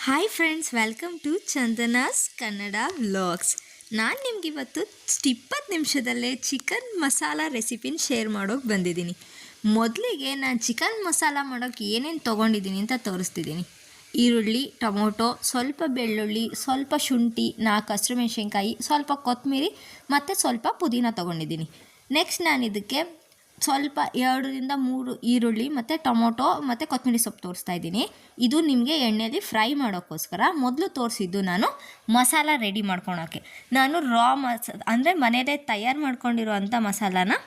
Hi friends, welcome to Chandana's Kannada vlogs. ನಾನು ನಿಮ್ಗೆ ಇವತ್ತು 20 ನಿಮಿಷದಲ್ಲೇ ಚಿಕನ್ ಮಸಾಲ ರೆಸಿಪಿನ ಶೇರ್ ಮಾಡೋಕ್ಕೆ ಬಂದಿದ್ದೀನಿ. ಮೊದಲಿಗೆ ನಾನು ಚಿಕನ್ ಮಸಾಲ ಮಾಡೋಕ್ಕೆ ಏನೇನು ತೊಗೊಂಡಿದ್ದೀನಿ ಅಂತ ತೋರಿಸ್ತಿದ್ದೀನಿ. ಈರುಳ್ಳಿ, ಟೊಮೊಟೊ, ಸ್ವಲ್ಪ ಬೆಳ್ಳುಳ್ಳಿ, ಸ್ವಲ್ಪ ಶುಂಠಿ, 4 ಹಸಿಮೆಣಸಿನ್ಕಾಯಿ, ಸ್ವಲ್ಪ ಕೊತ್ತಂಬರಿ ಮತ್ತು ಸ್ವಲ್ಪ ಪುದೀನ ತೊಗೊಂಡಿದ್ದೀನಿ. ನೆಕ್ಸ್ಟ್ ನಾನು ಇದಕ್ಕೆ ಸ್ವಲ್ಪ 2-3 ಈರುಳ್ಳಿ ಮತ್ತು ಟೊಮೊಟೊ ಮತ್ತು ಕೊತ್ತಂಬರಿ ಸೊಪ್ಪು ತೋರಿಸ್ತಾ ಇದ್ದೀನಿ. ಇದು ನಿಮಗೆ ಎಣ್ಣೆಯಲ್ಲಿ ಫ್ರೈ ಮಾಡೋಕ್ಕೋಸ್ಕರ. ಮೊದಲು ತೋರಿಸಿದ್ದು ನಾನು ಮಸಾಲ ರೆಡಿ ಮಾಡ್ಕೊಳೋಕ್ಕೆ. ನಾನು ಅಂದರೆ ಮನೆಯಲ್ಲೇ ತಯಾರು ಮಾಡ್ಕೊಂಡಿರೋವಂಥ ಮಸಾಲಾನ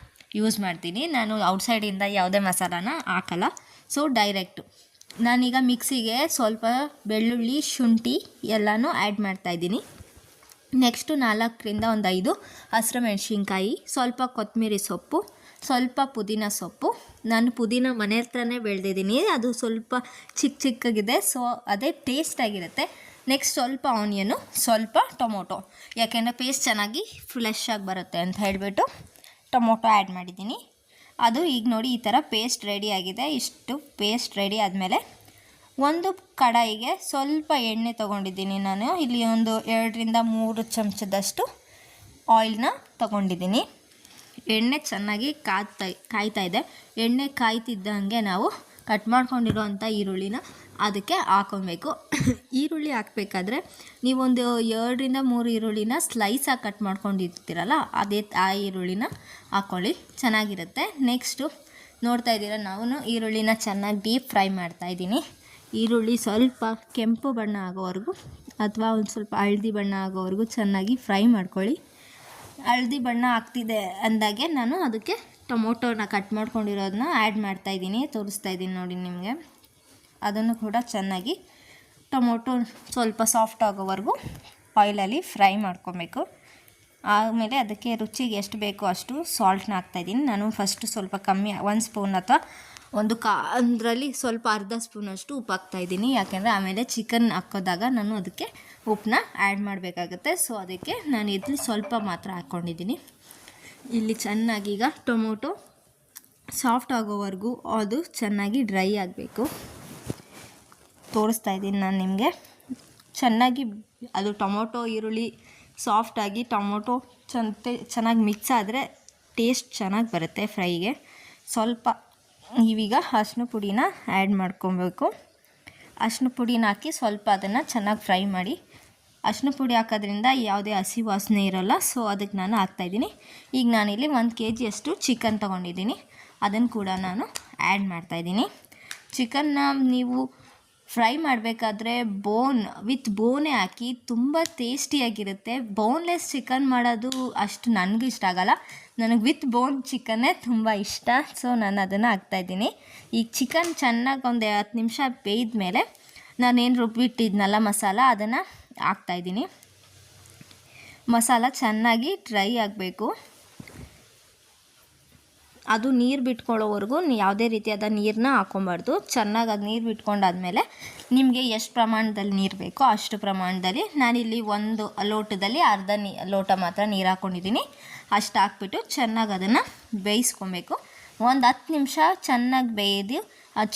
ಯೂಸ್ ಮಾಡ್ತೀನಿ. ನಾನು ಔಟ್ಸೈಡಿಂದ ಯಾವುದೇ ಮಸಾಲಾನ ಹಾಕಲ್ಲ. ಸೊ ಡೈರೆಕ್ಟು ನಾನೀಗ ಮಿಕ್ಸಿಗೆ ಸ್ವಲ್ಪ ಬೆಳ್ಳುಳ್ಳಿ, ಶುಂಠಿ ಎಲ್ಲನೂ ಆ್ಯಡ್ ಮಾಡ್ತಾಯಿದ್ದೀನಿ. ನೆಕ್ಸ್ಟು 4-5 ಹಸಿಮೆಣಸಿನ್ಕಾಯಿ, ಸ್ವಲ್ಪ ಕೊತ್ತಂಬರಿ ಸೊಪ್ಪು, ಸ್ವಲ್ಪ ಪುದೀನ ಸೊಪ್ಪು. ನಾನು ಪುದೀನ ಮನೆ ಹತ್ರನೇ ಬೆಳೆದಿದ್ದೀನಿ, ಅದು ಸ್ವಲ್ಪ ಚಿಕ್ಕಗಿದೆ, ಸೊ ಅದೇ ಟೇಸ್ಟಾಗಿರುತ್ತೆ. ನೆಕ್ಸ್ಟ್ ಸ್ವಲ್ಪ ಆನಿಯನು, ಸ್ವಲ್ಪ ಟೊಮೊಟೊ, ಯಾಕೆಂದರೆ ಪೇಸ್ಟ್ ಚೆನ್ನಾಗಿ ಫ್ಲೆಶ್ ಆಗಿ ಬರುತ್ತೆ ಅಂತ ಹೇಳಿಬಿಟ್ಟು ಟೊಮೊಟೊ ಆ್ಯಡ್ ಮಾಡಿದ್ದೀನಿ. ಅದು ಈಗ ನೋಡಿ ಈ ಥರ ಪೇಸ್ಟ್ ರೆಡಿ ಆಗಿದೆ. ಇಷ್ಟು ಪೇಸ್ಟ್ ರೆಡಿ ಆದಮೇಲೆ ಒಂದು ಕಡಾಯಿಗೆ ಸ್ವಲ್ಪ ಎಣ್ಣೆ ತೊಗೊಂಡಿದ್ದೀನಿ. ನಾನು ಇಲ್ಲಿ ಒಂದು 2-3 ಚಮಚದಷ್ಟು ಆಯಿಲ್ನ ತೊಗೊಂಡಿದ್ದೀನಿ. ಎಣ್ಣೆ ಚೆನ್ನಾಗಿ ಕಾಯ್ತಾ ಇದೆ. ಎಣ್ಣೆ ಕಾಯ್ತಿದ್ದಂಗೆ ನಾವು ಕಟ್ ಮಾಡ್ಕೊಂಡಿರೋವಂಥ ಈರುಳ್ಳಿನ ಅದಕ್ಕೆ ಹಾಕೊಬೇಕು. ಈರುಳ್ಳಿ ಹಾಕಬೇಕಾದ್ರೆ ನೀವೊಂದು 2-3 ಈರುಳ್ಳಿನ ಸ್ಲೈಸಾಗಿ ಕಟ್ ಮಾಡ್ಕೊಂಡಿರ್ತೀರಲ್ಲ, ಆ ಈರುಳ್ಳಿನ ಹಾಕ್ಕೊಳ್ಳಿ, ಚೆನ್ನಾಗಿರುತ್ತೆ. ನೆಕ್ಸ್ಟು ನೋಡ್ತಾ ಇದ್ದೀರ, ನಾನು ಈರುಳ್ಳಿನ ಚೆನ್ನಾಗಿ ಡೀಪ್ ಫ್ರೈ ಮಾಡ್ತಾಯಿದ್ದೀನಿ. ಈರುಳ್ಳಿ ಸ್ವಲ್ಪ ಕೆಂಪು ಬಣ್ಣ ಆಗೋವರೆಗೂ ಅಥವಾ ಒಂದು ಸ್ವಲ್ಪ ಹಳದಿ ಬಣ್ಣ ಆಗೋವರೆಗೂ ಚೆನ್ನಾಗಿ ಫ್ರೈ ಮಾಡ್ಕೊಳ್ಳಿ. ಹಳದಿ ಬಣ್ಣ ಆಗ್ತಿದೆ ಅಂದಾಗೆ ನಾನು ಅದಕ್ಕೆ ಟೊಮೊಟೊನ ಕಟ್ ಮಾಡ್ಕೊಂಡಿರೋದನ್ನ ಆ್ಯಡ್ ಮಾಡ್ತಾಯಿದ್ದೀನಿ, ತೋರಿಸ್ತಾ ಇದ್ದೀನಿ ನೋಡಿ ನಿಮಗೆ. ಅದನ್ನು ಕೂಡ ಚೆನ್ನಾಗಿ ಟೊಮೊಟೊ ಸ್ವಲ್ಪ ಸಾಫ್ಟ್ ಆಗೋವರೆಗೂ ಆಯಿಲಲ್ಲಿ ಫ್ರೈ ಮಾಡ್ಕೊಬೇಕು. ಆಮೇಲೆ ಅದಕ್ಕೆ ರುಚಿಗೆ ಎಷ್ಟು ಬೇಕೋ ಅಷ್ಟು ಸಾಲ್ಟ್ನ ಹಾಕ್ತಾಯಿದ್ದೀನಿ. ನಾನು ಫಸ್ಟು ಸ್ವಲ್ಪ ಕಮ್ಮಿ 1 ಸ್ಪೂನ್ ಅಥವಾ ಅದರಲ್ಲಿ ಸ್ವಲ್ಪ ಅರ್ಧ ಸ್ಪೂನಷ್ಟು ಉಪ್ಪು ಹಾಕ್ತಾಯಿದ್ದೀನಿ. ಯಾಕೆಂದರೆ ಆಮೇಲೆ ಚಿಕನ್ ಹಾಕೋದಾಗ ನಾನು ಅದಕ್ಕೆ ಉಪ್ಪನ್ನ ಆ್ಯಡ್ ಮಾಡಬೇಕಾಗತ್ತೆ. ಸೊ ಅದಕ್ಕೆ ನಾನು ಇಲ್ಲಿ ಸ್ವಲ್ಪ ಮಾತ್ರ ಹಾಕ್ಕೊಂಡಿದ್ದೀನಿ. ಇಲ್ಲಿ ಚೆನ್ನಾಗಿ ಈಗ ಟೊಮೊಟೊ ಸಾಫ್ಟ್ ಆಗೋವರೆಗೂ ಅದು ಚೆನ್ನಾಗಿ ಡ್ರೈ ಆಗಬೇಕು. ತೋರಿಸ್ತಾ ಇದ್ದೀನಿ ನಾನು ನಿಮಗೆ. ಚೆನ್ನಾಗಿ ಅದು ಟೊಮೊಟೊ ಈರುಳ್ಳಿ ಸಾಫ್ಟಾಗಿ ಟೊಮೊಟೊ ಚೆನ್ನಾಗಿ ಮಿಕ್ಸ್ ಆದರೆ ಟೇಸ್ಟ್ ಚೆನ್ನಾಗಿ ಬರುತ್ತೆ ಫ್ರೈಗೆ. ಸ್ವಲ್ಪ ಇವೀಗ ಅರಿಶಿನ ಪುಡಿನ ಆ್ಯಡ್ ಮಾಡ್ಕೊಬೇಕು. ಅರಿಶಿನ ಪುಡಿನ ಹಾಕಿ ಸ್ವಲ್ಪ ಅದನ್ನು ಚೆನ್ನಾಗಿ ಫ್ರೈ ಮಾಡಿ. ಅರಿಶಿನ ಪುಡಿ ಹಾಕೋದ್ರಿಂದ ಯಾವುದೇ ಹಸಿ ವಾಸನೆ ಇರೋಲ್ಲ. ಸೊ ಅದಕ್ಕೆ ನಾನು ಹಾಕ್ತಾಯಿದ್ದೀನಿ. ಈಗ ನಾನಿಲ್ಲಿ 1 kg ಅಷ್ಟು ಚಿಕನ್ ತೊಗೊಂಡಿದ್ದೀನಿ, ಅದನ್ನು ಕೂಡ ನಾನು ಆ್ಯಡ್ ಮಾಡ್ತಾಯಿದ್ದೀನಿ. ಚಿಕನ್ನ ನೀವು ಫ್ರೈ ಮಾಡಬೇಕಾದ್ರೆ ವಿತ್ ಬೋನೇ ಹಾಕಿ, ತುಂಬ ಟೇಸ್ಟಿಯಾಗಿರುತ್ತೆ. ಬೋನ್ಲೆಸ್ ಚಿಕನ್ ಮಾಡೋದು ಅಷ್ಟು ನನಗೂ ಇಷ್ಟ ಆಗೋಲ್ಲ. ನನಗೆ ವಿತ್ ಬೋನ್ ಚಿಕನ್ನೇ ತುಂಬ ಇಷ್ಟ. ಸೊ ನಾನು ಅದನ್ನು ಹಾಕ್ತಾಯಿದ್ದೀನಿ. ಈಗ ಚಿಕನ್ ಚೆನ್ನಾಗಿ ಒಂದು 10 ನಿಮಿಷ ಬೇಯ್ದ ಮೇಲೆ ನಾನೇನು ರುಬ್ಬಿಟ್ಟಿದ್ನಲ್ಲ ಮಸಾಲ, ಅದನ್ನು ಹಾಕ್ತಾಯಿದ್ದೀನಿ. ಮಸಾಲ ಚೆನ್ನಾಗಿ ಡ್ರೈ ಆಗಬೇಕು. ಅದು ನೀರು ಬಿಟ್ಕೊಳ್ಳೋವರೆಗೂ ಯಾವುದೇ ರೀತಿಯಾದ ನೀರನ್ನ ಹಾಕ್ಕೊಬಾರ್ದು. ಚೆನ್ನಾಗಿ ಅದು ನೀರು ಬಿಟ್ಕೊಂಡಾದ್ಮೇಲೆ ನಿಮಗೆ ಎಷ್ಟು ಪ್ರಮಾಣದಲ್ಲಿ ನೀರು ಬೇಕೋ ಅಷ್ಟು ಪ್ರಮಾಣದಲ್ಲಿ, ನಾನಿಲ್ಲಿ 1 ಲೋಟದಲ್ಲಿ ಅರ್ಧ ಲೋಟ ಮಾತ್ರ ನೀರು ಹಾಕ್ಕೊಂಡಿದ್ದೀನಿ. ಅಷ್ಟು ಹಾಕ್ಬಿಟ್ಟು ಚೆನ್ನಾಗಿ ಅದನ್ನು ಬೇಯಿಸ್ಕೊಬೇಕು. ಒಂದು 10 ನಿಮಿಷ ಚೆನ್ನಾಗಿ ಬೇಯ್ದು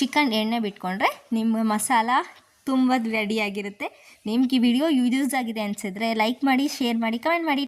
ಚಿಕನ್ ಎಣ್ಣೆ ಬಿಟ್ಕೊಂಡ್ರೆ ನಿಮ್ಮ ಮಸಾಲ ತುಂಬ ರೆಡಿಯಾಗಿರುತ್ತೆ. ನಿಮ್ಗೆ ಈ ವಿಡಿಯೋ ಯೂಸ್ ಆಗಿದೆ ಅನಿಸಿದ್ರೆ ಲೈಕ್ ಮಾಡಿ, ಶೇರ್ ಮಾಡಿ, ಕಮೆಂಟ್ ಮಾಡಿ.